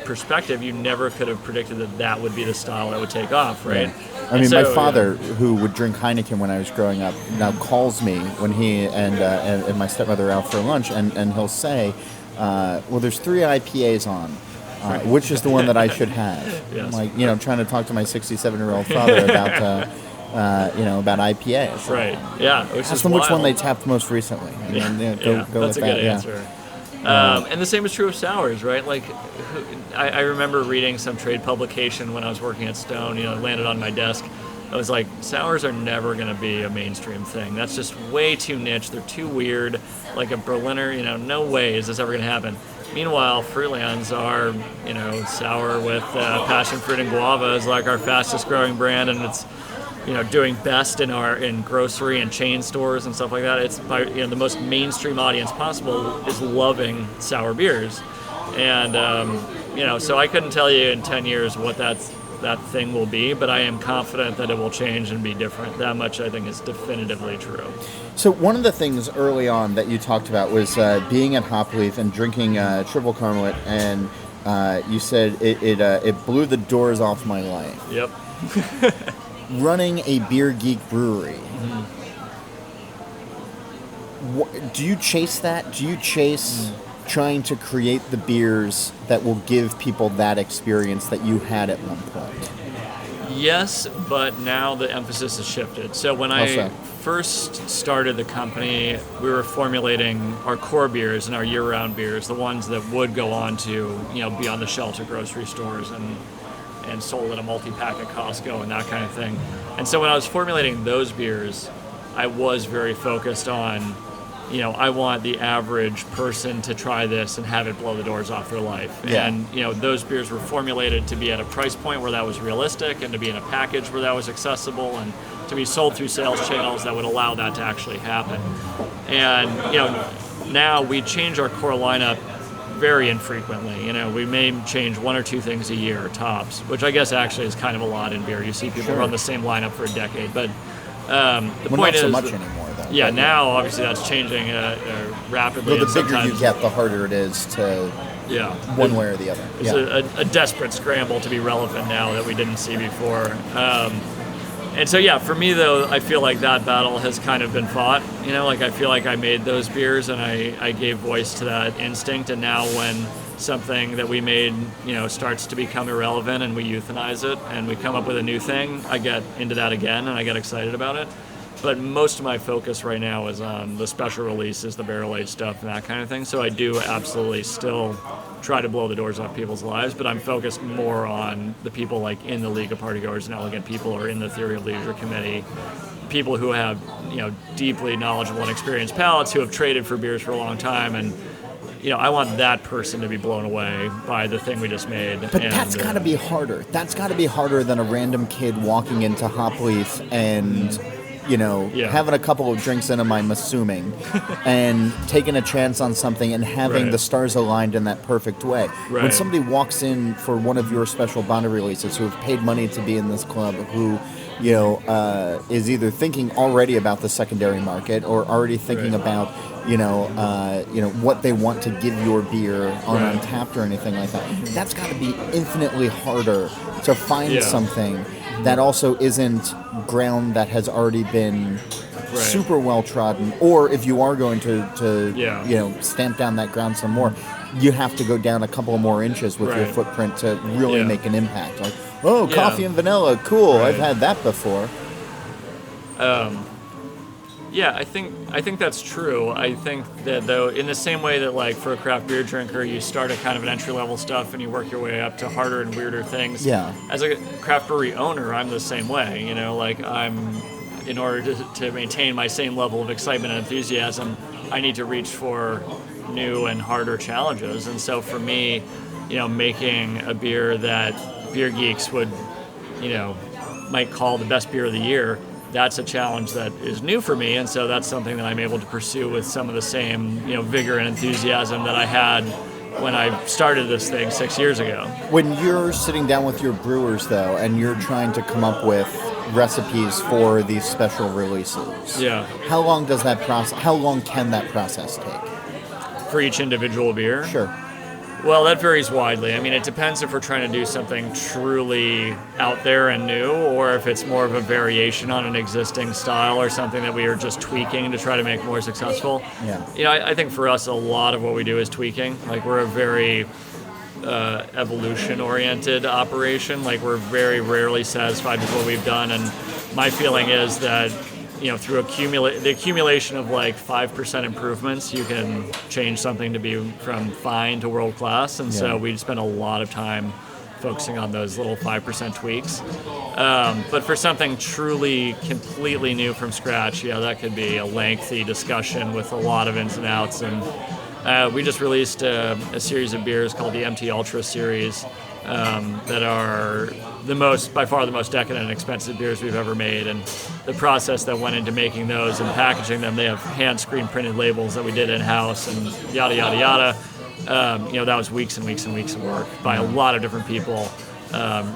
perspective, you never could have predicted that would be the style that would take off, right? Yeah. My father, who would drink Heineken when I was growing up, now calls me when he and my stepmother are out for lunch, and he'll say, well, there's 3 IPAs on. Which is the one that I should have? Yes. I'm trying to talk to my 67-year-old father about IPAs. Right. Yeah. Ask them which one they tapped most recently. And then, go that's with a good answer. And the same is true of sours, right? Like, I remember reading some trade publication when I was working at Stone. It landed on my desk. I was like, sours are never going to be a mainstream thing. That's just way too niche. They're too weird. Like a Berliner, no way is this ever going to happen. Meanwhile, Fruitlands are, sour with passion fruit and guava is like our fastest growing brand, and it's doing best in grocery and chain stores and stuff like that. It's by the most mainstream audience possible is loving sour beers, and so I couldn't tell you in 10 years what that thing will be, but I am confident that it will change and be different. That much I think is definitively true. So one of the things early on that you talked about was being at Hopleaf and drinking triple caramel, and you said it blew the doors off my life. Yep. Running a Beer Geek brewery. Do you chase that? Do you chase trying to create the beers that will give people that experience that you had at one point? Yes, but now the emphasis has shifted. So when I first started the company, we were formulating our core beers and our year-round beers, the ones that would go on to be on the shelves at grocery stores and sold at a multi-pack at Costco and that kind of thing. And so when I was formulating those beers, I was very focused on, I want the average person to try this and have it blow the doors off their life. Yeah. And, those beers were formulated to be at a price point where that was realistic and to be in a package where that was accessible and to be sold through sales channels that would allow that to actually happen. And, now we change our core lineup very infrequently. We may change 1 or 2 things a year, tops, which I guess actually is kind of a lot in beer. You see people run the same lineup for a decade, but the point not so is much anymore, though. Yeah, now obviously that's changing rapidly. Well, the bigger you get, the harder it is to one way or the other. It's a desperate scramble to be relevant now that we didn't see before. And so, for me, though, I feel like that battle has kind of been fought. I feel like I made those beers and I gave voice to that instinct. And now when something that we made, starts to become irrelevant and we euthanize it and we come up with a new thing, I get into that again and I get excited about it. But most of my focus right now is on the special releases, the barrel-aged stuff, and that kind of thing. So I do absolutely still try to blow the doors off people's lives, but I'm focused more on the people like in the League of Partygoers and Elegant People or in the Theory of Leisure Committee, people who have deeply knowledgeable and experienced palates who have traded for beers for a long time, and I want that person to be blown away by the thing we just made. But that's got to be harder. That's got to be harder than a random kid walking into Hopleaf and having a couple of drinks in them, I'm assuming, and taking a chance on something and having the stars aligned in that perfect way. Right. When somebody walks in for one of your special Bondi releases who have paid money to be in this club, who is either thinking already about the secondary market or already thinking about what they want to give your beer on Untapped or anything like that. That's got to be infinitely harder to find something that also isn't ground that has already been super well trodden, or if you are going to stamp down that ground some more, you have to go down a couple more inches with your footprint to really make an impact. Like, coffee and vanilla, cool. I've had that before. I think that's true. I think that, though, in the same way that, like, for a craft beer drinker, you start at kind of an entry-level stuff and you work your way up to harder and weirder things. Yeah. As a craft brewery owner, I'm the same way. In order to maintain my same level of excitement and enthusiasm, I need to reach for new and harder challenges. And so for me, making a beer that beer geeks would, might call the best beer of the year, that's a challenge that is new for me. And so that's something that I'm able to pursue with some of the same, vigor and enthusiasm that I had when I started this thing 6 years ago. When you're sitting down with your brewers, though, and you're trying to come up with recipes for these special releases, how long can that process take? For each individual beer? Sure. Well, that varies widely. I mean, it depends if we're trying to do something truly out there and new, or if it's more of a variation on an existing style or something that we are just tweaking to try to make more successful. Yeah. I think for us, a lot of what we do is tweaking. Like, we're a very evolution-oriented operation. Like, we're very rarely satisfied with what we've done, and my feeling is that through the accumulation of like 5% improvements, you can change something to be from fine to world class. And so we spend a lot of time focusing on those little 5% tweaks. But for something truly completely new from scratch, that could be a lengthy discussion with a lot of ins and outs. And we just released a series of beers called the MT Ultra series that are by far the most decadent and expensive beers we've ever made. And the process that went into making those and packaging them, they have hand screen printed labels that we did in-house and yada, yada, yada. That was weeks and weeks and weeks of work by a lot of different people,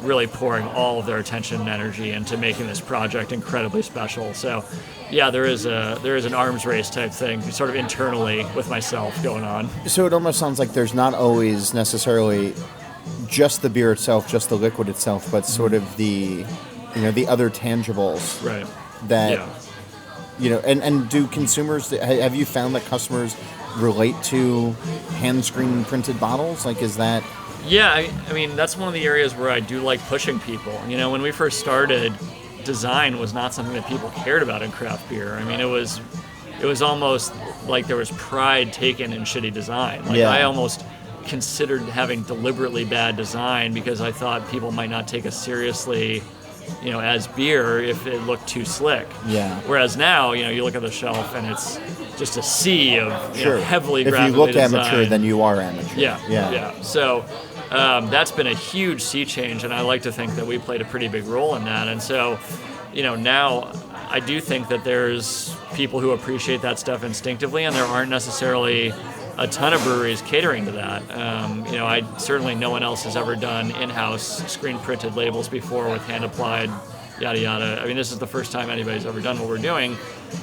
really pouring all of their attention and energy into making this project incredibly special. So, there is an arms race type thing, sort of internally with myself going on. So it almost sounds like there's not always necessarily just the beer itself, just the liquid itself, but sort of the other tangibles. Right. That, and do consumers, have you found that customers relate to hand screen printed bottles? Like, is that? Yeah, I mean, that's one of the areas where I do like pushing people. When we first started, design was not something that people cared about in craft beer. I mean, it was almost like there was pride taken in shitty design. Like, I almost considered having deliberately bad design because I thought people might not take us seriously, as beer if it looked too slick. Yeah. Whereas now, you look at the shelf and it's just a sea of heavily graphically If you look designed. Amateur, then you are amateur. Yeah. So that's been a huge sea change, and I like to think that we played a pretty big role in that. And so, now I do think that there's people who appreciate that stuff instinctively, and there aren't necessarily a ton of breweries catering to that. Certainly no one else has ever done in-house screen-printed labels before with hand-applied yada yada. I mean, this is the first time anybody's ever done what we're doing.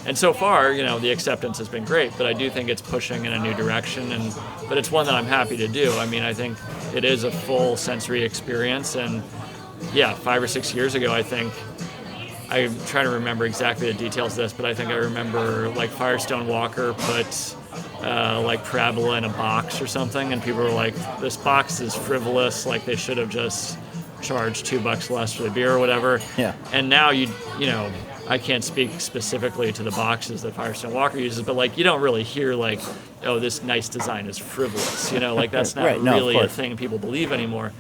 And so far, the acceptance has been great, but I do think it's pushing in a new direction, but it's one that I'm happy to do. I mean, I think it is a full sensory experience, and 5 or 6 years ago, I think, I'm trying to remember exactly the details of this, but I think I remember, like, Firestone Walker put like Parabola in a box or something, and people were like, this box is frivolous, like they should have just charged $2 less for the beer or whatever. Yeah. And now I can't speak specifically to the boxes that Firestone Walker uses, but like, you don't really hear like, oh, this nice design is frivolous, like that's not really a thing people believe anymore.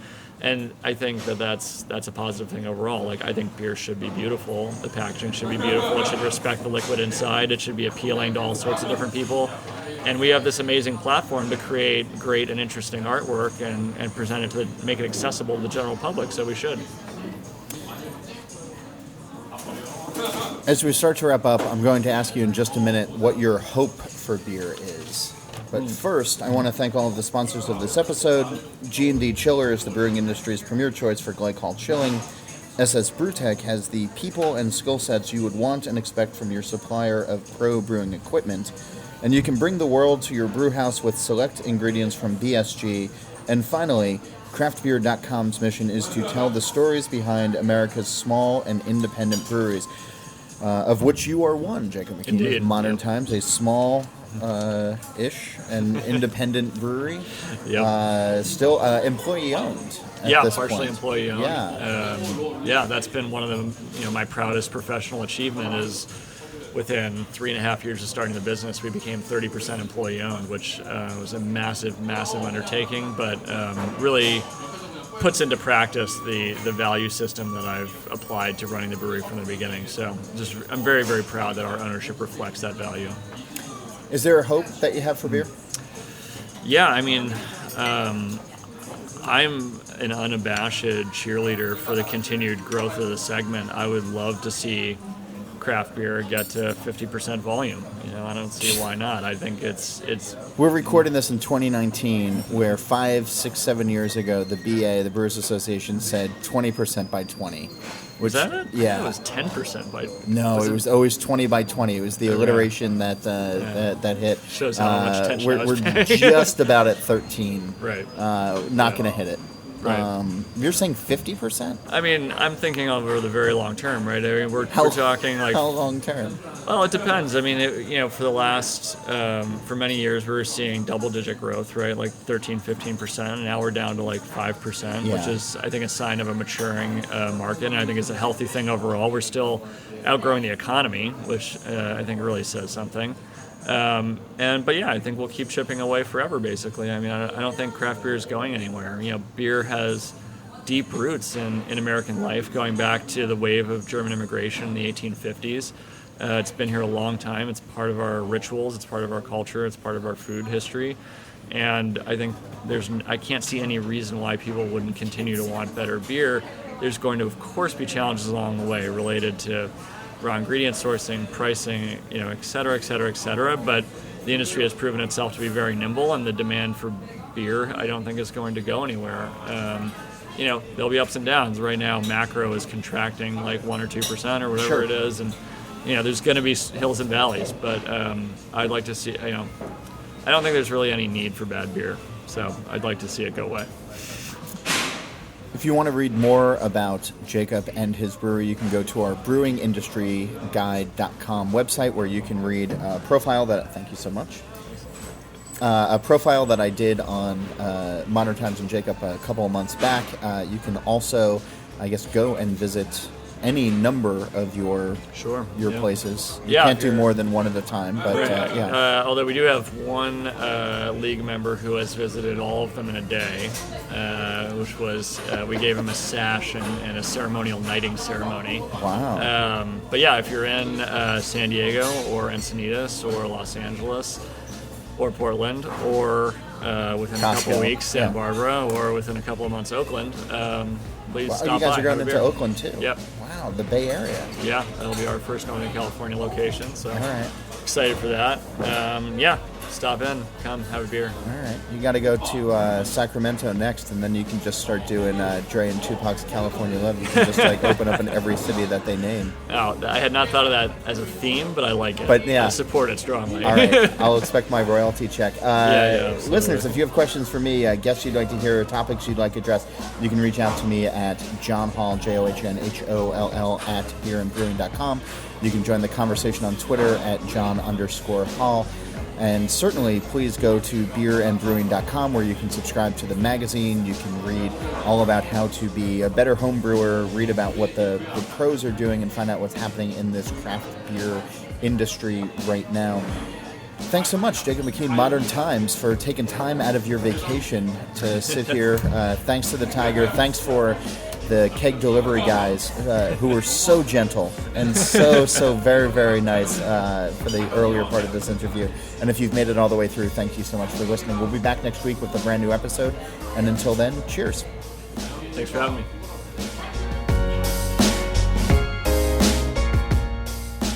And I think that's a positive thing overall. Like, I think beer should be beautiful. The packaging should be beautiful. It should respect the liquid inside. It should be appealing to all sorts of different people. And we have this amazing platform to create great and interesting artwork and present it make it accessible to the general public. So we should. As we start to wrap up, I'm going to ask you in just a minute what your hope for beer is. But first, I want to thank all of the sponsors of this episode. G&D Chiller is the brewing industry's premier choice for glycol chilling. SS Brewtech has the people and skill sets you would want and expect from your supplier of pro brewing equipment. And you can bring the world to your brew house with select ingredients from BSG. And finally, craftbeer.com's mission is to tell the stories behind America's small and independent breweries, of which you are one, Jacob McKean. Indeed. Modern Times, a small ish and independent brewery. Yep. Still employee-owned. Partially employee-owned. Yeah. That's been one of the, my proudest professional achievement is within 3.5 years of starting the business, we became 30% employee-owned, which was a massive, massive undertaking, but really puts into practice the value system that I've applied to running the brewery from the beginning. So I'm very, very proud that our ownership reflects that value. Is there a hope that you have for beer? Yeah, I mean, I'm an unabashed cheerleader for the continued growth of the segment. I would love to see craft beer get to 50% volume. I don't see why not. I think it's. We're recording this in 2019, where 5, 6, 7 years ago, the BA, the Brewers Association, said 20% by 20. Was that it? Yeah. It was 10% by. No, it was always 20 by 20. It was the alliteration that hit. Shows how much attention we're just about at 13. Right. Not going to hit it. Right. You're saying 50%? I mean, I'm thinking over the very long term, right? I mean, we're talking like how long term? Well, it depends. I mean, for the last for many years we were seeing double-digit growth, right? Like 13-15%. And now we're down to like 5%, which is I think a sign of a maturing market, and I think it's a healthy thing overall. We're still outgrowing the economy, which I think really says something. But I think we'll keep chipping away forever, basically. I mean, I don't think craft beer is going anywhere. Beer has deep roots in American life, going back to the wave of German immigration in the 1850s. It's been here a long time. It's part of our rituals. It's part of our culture. It's part of our food history. And I think I can't see any reason why people wouldn't continue to want better beer. There's going to, of course, be challenges along the way related to raw ingredient sourcing, pricing, et cetera, et cetera, et cetera. But the industry has proven itself to be very nimble, and the demand for beer, I don't think, is going to go anywhere. There'll be ups and downs. Right now, macro is contracting like 1 or 2% or whatever it is, and there's going to be hills and valleys. But I'd like to see. I don't think there's really any need for bad beer, so I'd like to see it go away. If you want to read more about Jacob and his brewery, you can go to our brewingindustryguide.com website, where you can read a profile that, thank you so much, a profile that I did on Modern Times and Jacob a couple of months back. You can also, I guess, go and visit any number of your places. You can't do more than one at a time, but although we do have one league member who has visited all of them in a day, which was we gave him a sash and a ceremonial knighting ceremony. Wow. But if you're in San Diego or Encinitas or Los Angeles or Portland or within a couple of weeks Santa Barbara or within a couple of months Oakland, please stop by. You guys are going into Oakland too? Yep. Wow, the Bay Area. Yeah, that'll be our first Northern California location, so all right. Excited for that. Stop in, come, have a beer. All right. You got to go to Sacramento next, and then you can just start doing Dre and Tupac's California Love. You can just open up in every city that they name. Oh, I had not thought of that as a theme, but I like it. But I support it strongly. All right. I'll expect my royalty check. Listeners, if you have questions for me, guests you'd like to hear, topics you'd like addressed, you can reach out to me at John Hall, JOHNHOLL, at beerandbrewing.com. You can join the conversation on Twitter at John_Hall. And certainly, please go to beerandbrewing.com, where you can subscribe to the magazine. You can read all about how to be a better home brewer, read about what the pros are doing, and find out what's happening in this craft beer industry right now. Thanks so much, Jacob McKean, Modern Times, for taking time out of your vacation to sit here. Thanks to the Tiger. Thanks for the keg delivery guys who were so gentle and so very, very nice for the earlier part of this interview. And if you've made it all the way through, thank you so much for listening. We'll be back next week with a brand new episode. And until then, cheers. Thanks for having me.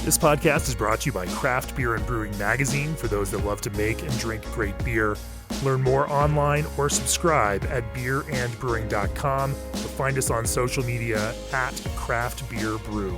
This podcast is brought to you by Craft Beer and Brewing Magazine, for those that love to make and drink great beer. Learn more online or subscribe at beerandbrewing.com, or find us on social media at Craft Beer Brew.